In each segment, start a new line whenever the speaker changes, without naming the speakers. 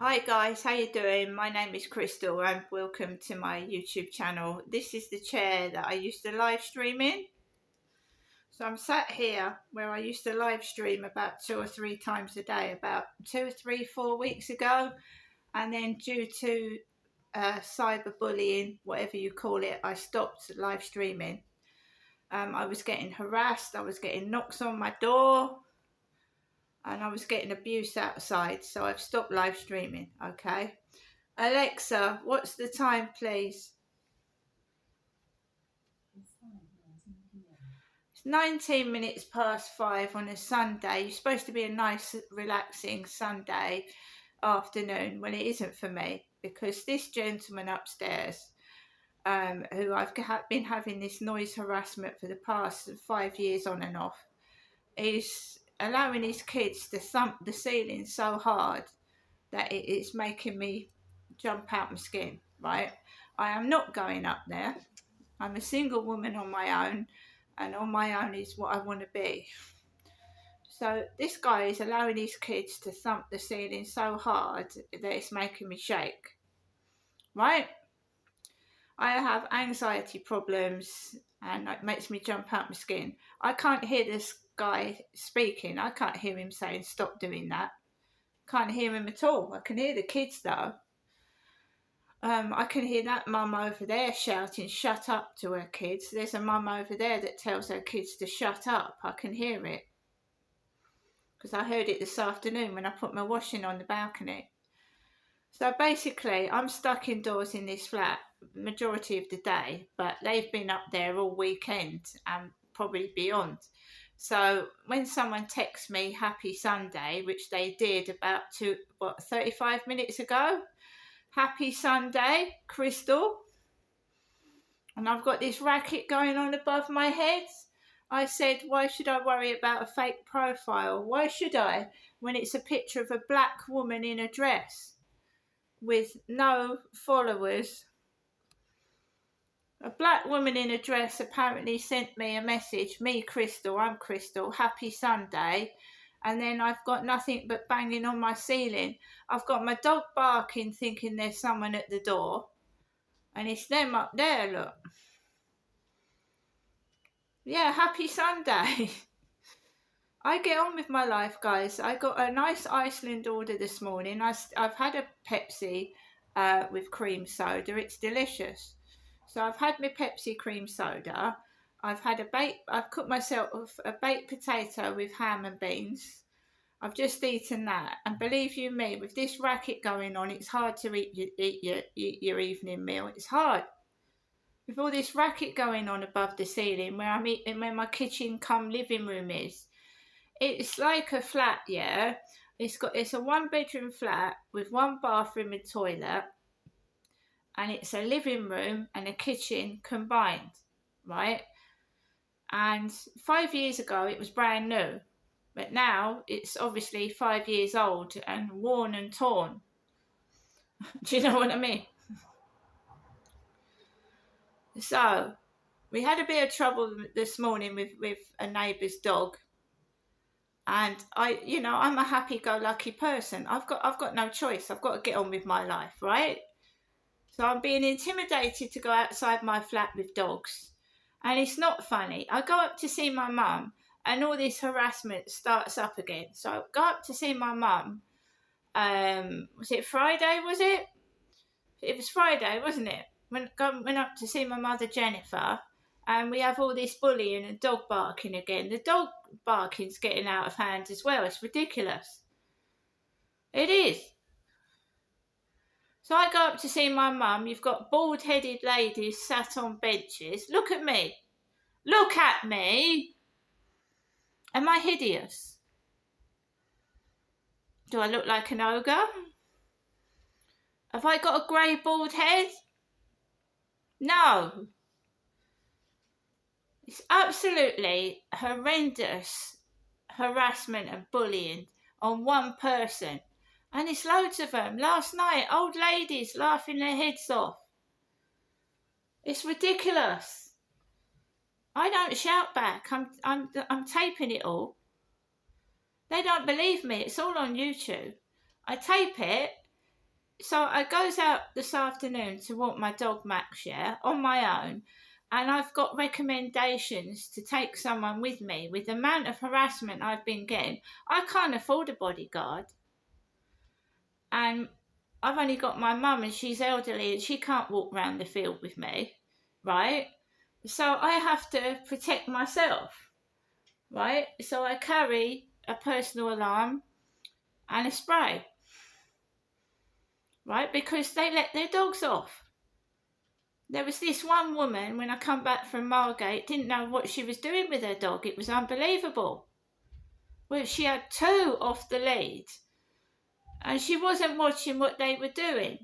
Hi guys, how you doing? My name is Crystal and welcome to my YouTube channel. This is the chair that I used to live stream in. So I'm sat here where I used to live stream about 2 or 3 times a day, about 2, 3, 4 weeks ago. And then due to cyberbullying, whatever you call it, I stopped live streaming. I was getting harassed, I was getting knocks on my door, and I was getting abuse outside. So I've stopped live streaming, okay? Alexa, what's the time, please? It's 19 minutes past 5 on a Sunday. It's supposed to be a nice, relaxing Sunday afternoon. Well, it isn't for me because this gentleman upstairs, who I've been having this noise harassment for the past 5 years on and off, is allowing his kids to thump the ceiling so hard that it's making me jump out my skin, right? I am not going up there. I'm a single woman on my own, and on my own is what I want to be. So this guy is allowing his kids to thump the ceiling so hard that it's making me shake, right? I have anxiety problems and it makes me jump out my skin. I can't hear this guy speaking. I can't hear him saying, stop doing that. Can't hear him at all. I can hear the kids though. I can hear that mum over there shouting, shut up to her kids. There's a mum over there that tells her kids to shut up. I can hear it. Because I heard it this afternoon when I put my washing on the balcony. So basically, I'm stuck indoors in this flat majority of the day, but they've been up there all weekend and probably beyond. So when someone texts me happy Sunday, which they did about 35 minutes ago, happy Sunday, Crystal. And I've got this racket going on above my head. I said, why should I worry about a fake profile? Why should I, when it's a picture of a black woman in a dress with no followers? A black woman in a dress apparently sent me a message, me Crystal, I'm Crystal, happy Sunday. And then I've got nothing but banging on my ceiling. I've got my dog barking thinking there's someone at the door. And it's them up there, look. Yeah, happy Sunday. I get on with my life, guys. I got a nice Iceland order this morning. I've had a Pepsi with cream soda. It's delicious. So I've had my Pepsi cream soda. I've cooked myself a baked potato with ham and beans. I've just eaten that, and believe you me, with this racket going on, it's hard to eat your evening meal. It's hard with all this racket going on above the ceiling where I'm eating, where my kitchen cum living room is. It's like a flat, yeah. It's a 1 bedroom flat with 1 bathroom and toilet, and it's a living room and a kitchen combined, right? And 5 years ago it was brand new. But now it's obviously 5 years old and worn and torn. Do you know what I mean? So we had a bit of trouble this morning with a neighbour's dog. And I'm a happy-go-lucky person. I've got no choice. I've got to get on with my life, right? So I'm being intimidated to go outside my flat with dogs. And it's not funny. I go up to see my mum, and all this harassment starts up again. So I go up to see my mum. Was it Friday, was it? It was Friday, wasn't it? Went up to see my mother Jennifer, and we have all this bullying and dog barking again. The dog barking's getting out of hand as well. It's ridiculous. It is. So I go up to see my mum. You've got bald-headed ladies sat on benches. Look at me. Look at me. Am I hideous? Do I look like an ogre? Have I got a grey bald head? No. It's absolutely horrendous harassment and bullying on one person. And it's loads of them. Last night, old ladies laughing their heads off. It's ridiculous. I don't shout back. I'm taping it all. They don't believe me. It's all on YouTube. I tape it, So I goes out this afternoon to walk my dog Max, yeah, on my own, and I've got recommendations to take someone with me. With the amount of harassment I've been getting, I can't afford a bodyguard, and I've only got my mum, and she's elderly, and she can't walk round the field with me, right? So I have to protect myself, right? So I carry a personal alarm and a spray, right? Because they let their dogs off. There was this one woman, when I come back from Margate, didn't know what she was doing with her dog. It was unbelievable. Well, she had two off the lead, and she wasn't watching what they were doing.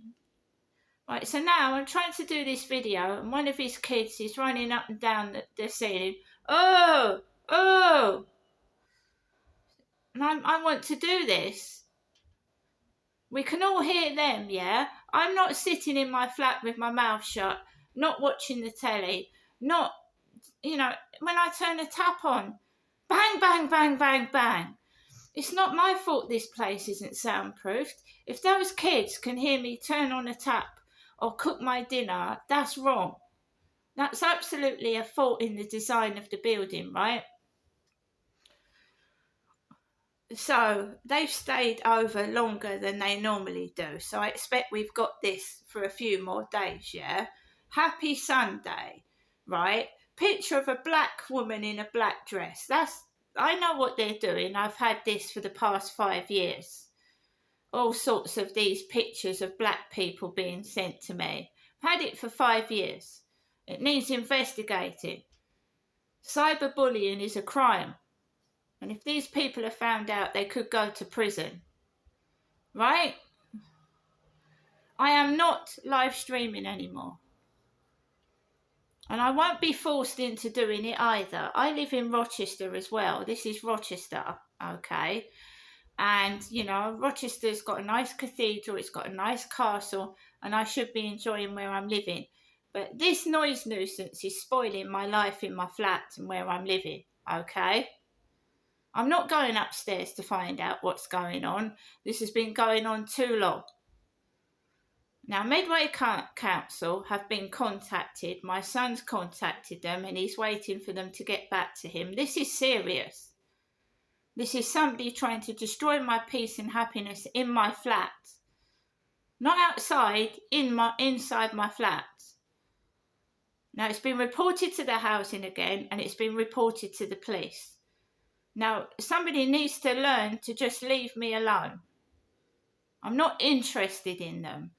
Right, so now I'm trying to do this video, and one of his kids is running up and down the ceiling. Oh, oh! And I want to do this. We can all hear them, yeah? I'm not sitting in my flat with my mouth shut, not watching the telly, not, when I turn a tap on, bang, bang, bang, bang, bang. It's not my fault this place isn't soundproofed. If those kids can hear me turn on a tap or cook my dinner, that's wrong. That's absolutely a fault in the design of the building, right? So they've stayed over longer than they normally do. So I expect we've got this for a few more days, yeah? Happy Sunday, right? Picture of a black woman in a black dress. I know what they're doing. I've had this for the past 5 years. All sorts of these pictures of black people being sent to me. I've had it for 5 years. It needs investigating. Cyberbullying is a crime. And if these people are found out, they could go to prison. Right? I am not live streaming anymore. And I won't be forced into doing it either. I live in Rochester as well. This is Rochester, okay? And, Rochester's got a nice cathedral, it's got a nice castle, and I should be enjoying where I'm living. But this noise nuisance is spoiling my life in my flat and where I'm living, okay? I'm not going upstairs to find out what's going on. This has been going on too long. Now, Medway Council have been contacted. My son's contacted them and he's waiting for them to get back to him. This is serious. This is somebody trying to destroy my peace and happiness in my flat. Not outside, inside my flat. Now, it's been reported to the housing again and it's been reported to the police. Now, somebody needs to learn to just leave me alone. I'm not interested in them,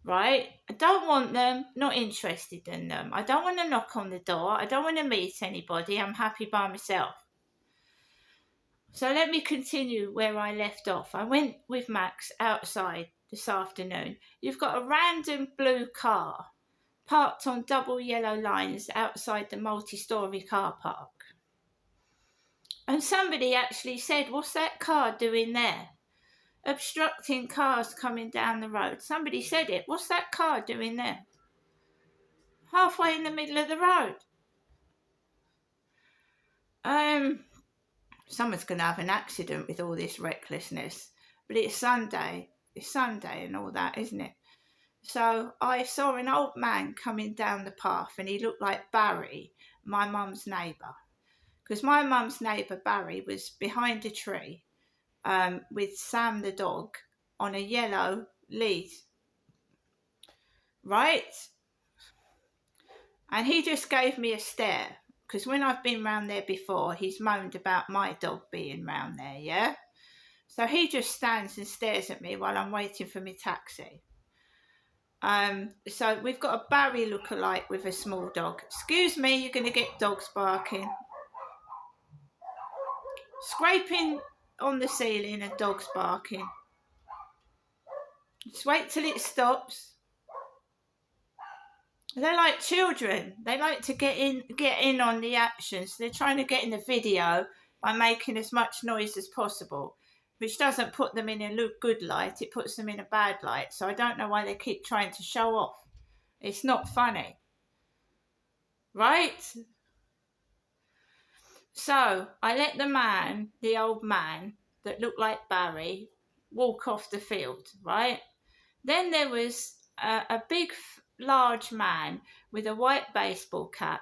right? I don't want them, not interested in them. I don't want to knock on the door. I don't want to meet anybody. I'm happy by myself. So let me continue where I left off. I went with Max outside this afternoon. You've got a random blue car parked on double yellow lines outside the multi-storey car park. And somebody actually said, what's that car doing there? Obstructing cars coming down the road. Somebody said it. What's that car doing there? Halfway in the middle of the road. Someone's going to have an accident with all this recklessness. But it's Sunday. It's Sunday and all that, isn't it? So I saw an old man coming down the path and he looked like Barry, my mum's neighbour. Because my mum's neighbour, Barry, was behind a tree with Sam the dog on a yellow lead. Right? And he just gave me a stare. Because when I've been round there before, he's moaned about my dog being round there, yeah? So he just stands and stares at me while I'm waiting for my taxi. So we've got a Barry lookalike with a small dog. Excuse me, you're going to get dogs barking. Scraping on the ceiling and dogs barking. Just wait till it stops. They're like children. They like to get in on the action. So they're trying to get in the video by making as much noise as possible, which doesn't put them in a good light. It puts them in a bad light. So I don't know why they keep trying to show off. It's not funny. Right? So I let the old man that looked like Barry, walk off the field, right? Then there was a big, large man with a white baseball cap,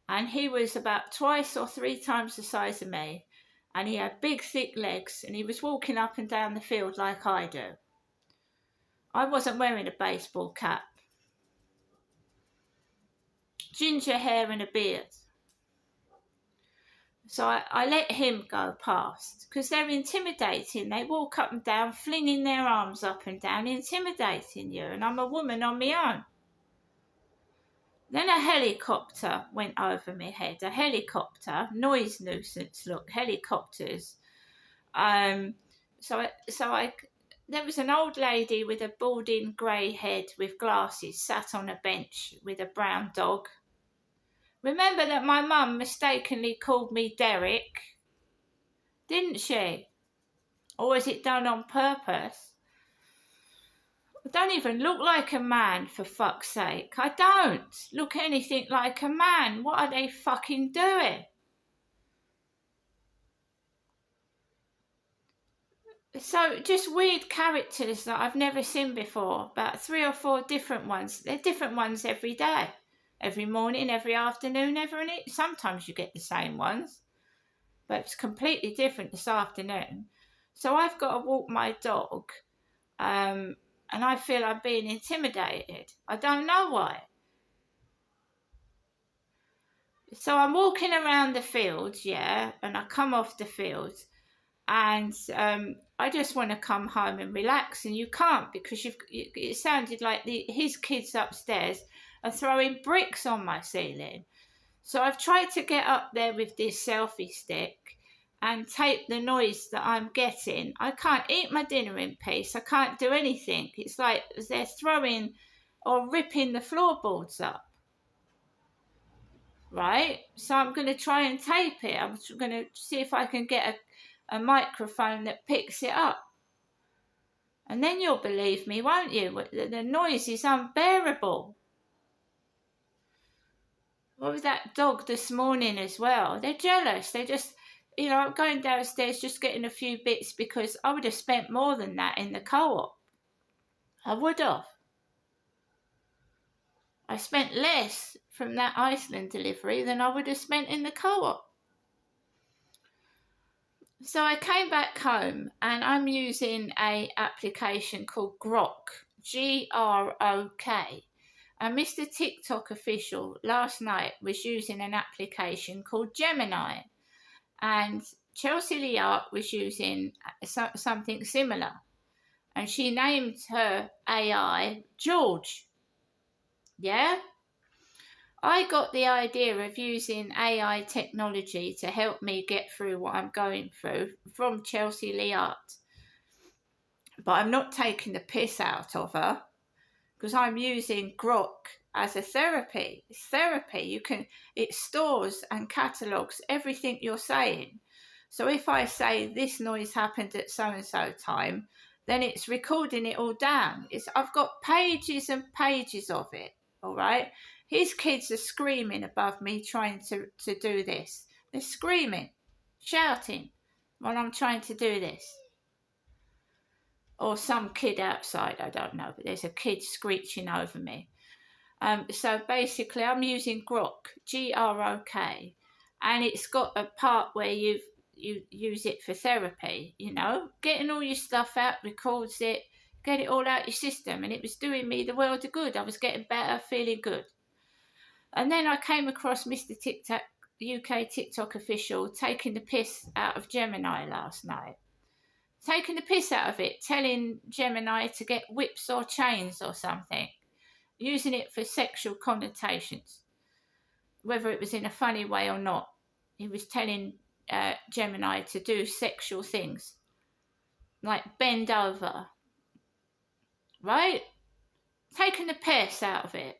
and he was about twice or three times the size of me, and he had big, thick legs, and he was walking up and down the field like I do. I wasn't wearing a baseball cap. Ginger hair and a beard. So I let him go past, because they're intimidating. They walk up and down, flinging their arms up and down, intimidating you, and I'm a woman on my own. Then a helicopter went over my head. A helicopter, noise nuisance, look, helicopters. There was an old lady with a balding grey head with glasses sat on a bench with a brown dog. Remember that my mum mistakenly called me Derek, didn't she? Or was it done on purpose? I don't even look like a man, for fuck's sake. I don't look anything like a man. What are they fucking doing? So just weird characters that I've never seen before. About 3 or 4 different ones. They're different ones every day. Every morning, every afternoon, sometimes you get the same ones. But it's completely different this afternoon. So I've got to walk my dog. And I feel I'm being intimidated. I don't know why. So I'm walking around the fields, yeah, and I come off the field, and I just want to come home and relax, and you can't, because it sounded like his kids upstairs are throwing bricks on my ceiling. So I've tried to get up there with this selfie stick and tape the noise that I'm getting. I can't eat my dinner in peace. I can't do anything. It's like they're throwing or ripping the floorboards up. Right? So I'm going to try and tape it. I'm going to see if I can get a microphone that picks it up. And then you'll believe me, won't you? The noise is unbearable. What was that dog this morning as well? They're jealous. They just, I'm going downstairs just getting a few bits, because I would have spent more than that in the co-op. I would have. I spent less from that Iceland delivery than I would have spent in the co-op. So I came back home, and I'm using an application called Grok, Grok. And Mr. TikTok official last night was using an application called Gemini. And Chelsea Liart was using something similar. And she named her AI George. Yeah? I got the idea of using AI technology to help me get through what I'm going through from Chelsea Liart. But I'm not taking the piss out of her, because I'm using Grok as a therapy. It's therapy. It stores and catalogues everything you're saying. So if I say this noise happened at so-and-so time, then it's recording it all down. I've got pages and pages of it, all right? His kids are screaming above me trying to do this. They're screaming, shouting while I'm trying to do this. Or some kid outside, I don't know, but there's a kid screeching over me. So basically I'm using Grok, Grok, and it's got a part where you use it for therapy, getting all your stuff out, records it, get it all out your system, and it was doing me the world of good. I was getting better, feeling good. And then I came across Mr. TikTok, UK TikTok official, taking the piss out of Gemini last night. Taking the piss out of it, telling Gemini to get whips or chains or something, using it for sexual connotations, whether it was in a funny way or not. He was telling Gemini to do sexual things, like bend over, right? Taking the piss out of it.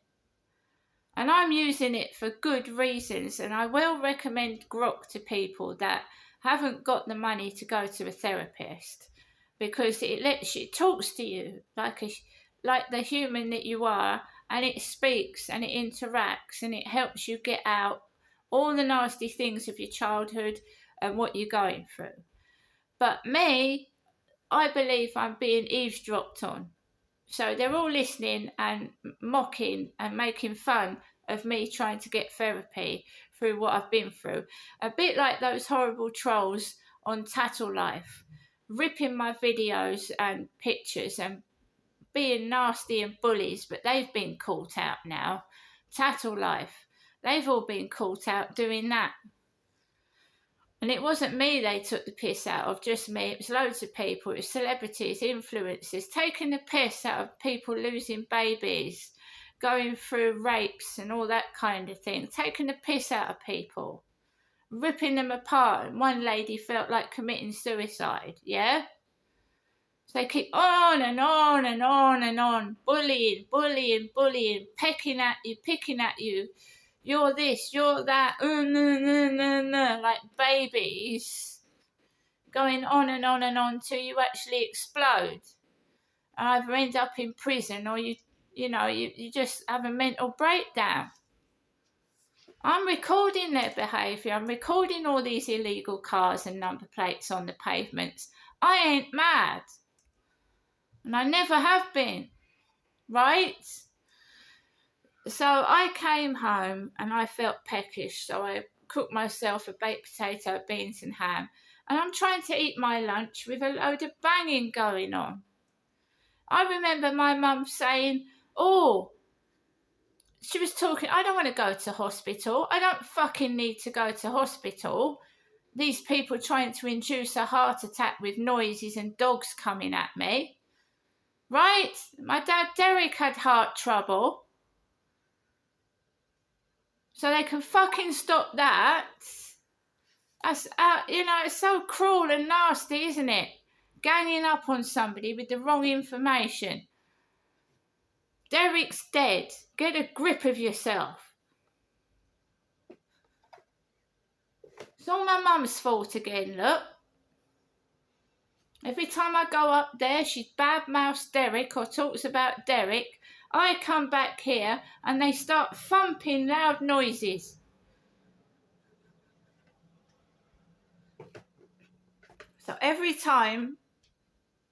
And I'm using it for good reasons, and I will recommend Grok to people that haven't got the money to go to a therapist, because it talks to you like the human that you are, and it speaks and it interacts and it helps you get out all the nasty things of your childhood and what you're going through. But me, I believe I'm being eavesdropped on. So they're all listening and mocking and making fun of me trying to get therapy through what I've been through. A bit like those horrible trolls on Tattle Life, ripping my videos and pictures and being nasty and bullies, but they've been caught out now. Tattle Life, they've all been caught out doing that. And it wasn't me they took the piss out of, just me. It was loads of people. It was celebrities, influencers, taking the piss out of people losing babies, going through rapes and all that kind of thing, taking the piss out of people, ripping them apart. And one lady felt like committing suicide, yeah? So they keep on and on and on and on, bullying, pecking at you. You're this, you're that, like babies, going on and on and on till you actually explode. And either end up in prison or you just have a mental breakdown. I'm recording their behaviour. I'm recording all these illegal cars and number plates on the pavements. I ain't mad. And I never have been. Right? So I came home and I felt peckish, so I cooked myself a baked potato, beans and ham, and I'm trying to eat my lunch with a load of banging going on. I remember my mum saying, she was talking, I don't want to go to hospital. I don't fucking need to go to hospital. These people trying to induce a heart attack with noises and dogs coming at me. Right? My dad Derek had heart trouble. So they can fucking stop that. That's, it's so cruel and nasty, isn't it? Ganging up on somebody with the wrong information. Derek's dead. Get a grip of yourself. It's all my mum's fault again, look. Every time I go up there, she badmouths Derek or talks about Derek. I come back here and they start thumping loud noises. So every time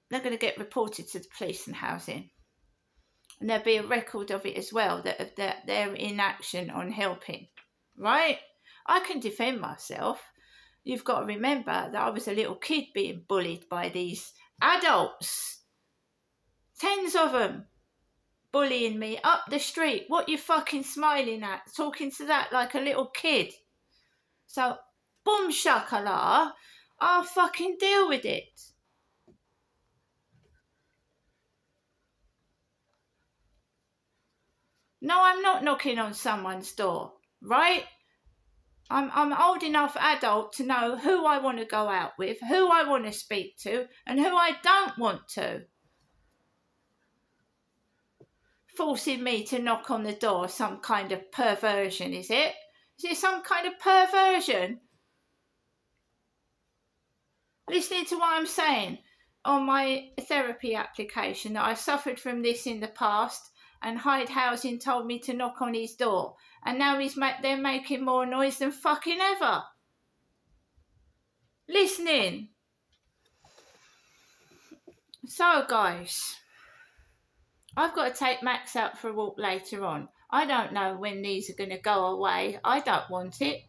they're going to get reported to the police and housing. And there'll be a record of it as well, that their inaction on helping. Right? I can defend myself. You've got to remember that I was a little kid being bullied by these adults. 10s of them bullying me up the street. What you fucking smiling at? Talking to that like a little kid. So, boom shakala, I'll fucking deal with it. No, I'm not knocking on someone's door, right? I'm old enough adult to know who I want to go out with, who I want to speak to, and who I don't want to. Forcing me to knock on the door, some kind of perversion, is it? Is it some kind of perversion? Listening to what I'm saying on my therapy application, that I suffered from this in the past, and Hyde Housing told me to knock on his door, and now they're making more noise than fucking ever. Listening. So, guys, I've got to take Max out for a walk later on. I don't know when these are going to go away. I don't want it.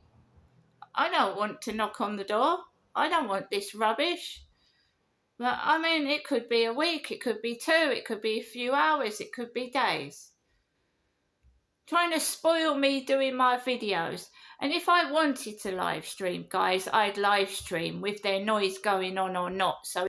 I don't want to knock on the door. I don't want this rubbish. But, I mean, it could be a week, it could be 2, it could be a few hours, it could be days. Trying to spoil me doing my videos. And if I wanted to live stream, guys, I'd live stream with their noise going on or not. So